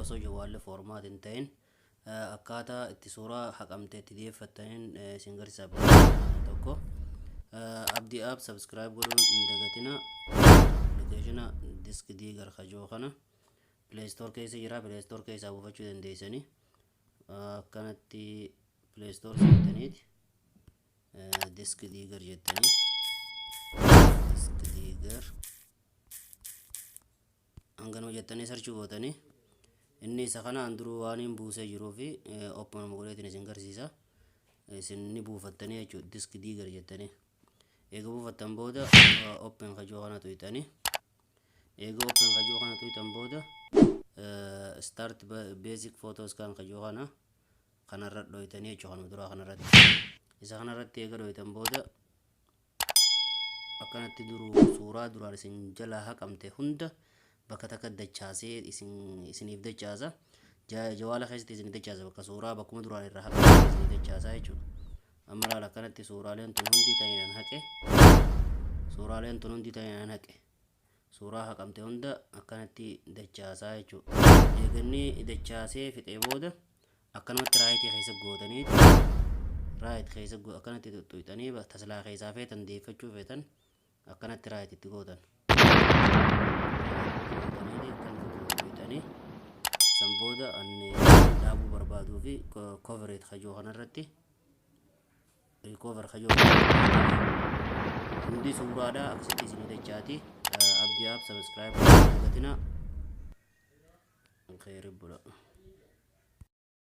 osoo jawaalle formaat hin ta'in akkaataa itti suuraa haqamtee itti dhiyeeffattaniin isin garsiisa tokko. Abdii app subscribe godhuun hin dagatina. Application disk diigar kajoo kana Play Store keessa jira. Play Store keessaa buufachuu dandeessanii akkanatti Play Store seentaniiti disk diigar jettanii disk diigar hangana jettanii sarchii gootanii inni isa kana anduruu waan hin buusee jiruu fi open godheetiin isin garsiisa. Isin ni buufattanii jechuudha disk diigar jettanii eega buufattan booda open kajoo kana tuyxanii eega open kajoo kana tuyxan booda start basic photos kan kajoo kana kanarra dhoytanii jechuudha. Kan duraa kanarratti isa kanarratti eega dhoytan booda akkanatti duruu suuraa duraan isin jalaa haqamte hunda bakka takka dachaasee isiniif dachaasa. Jawaala keessatti isin dachaasa bakka suuraa bakkuma duraan irraa haqamte isin dachaasa jechuudha. Amma laala akkanatti suuraaleen tun hundi ta'inaan haqe suuraaleen tun hundi ta'inaan haqe suuraa haqamte hunda akkanatti dachaasaa jechuudha. Eeganni dachaasee fixee booda akkanumatti raayitii keessa gootanii raayit keessa akkanatti tuyxanii taslaa keessaa feetan deeffachuu feetan akkanatti raayititti gootan tuyxanii san booda anni dhaabuu barbaaduu fi coverate kajoo kanarratti recover kajoo hundi suuraadha akkasitti isin dachaati. Abdii app subscribe godhatina. Khayri bula.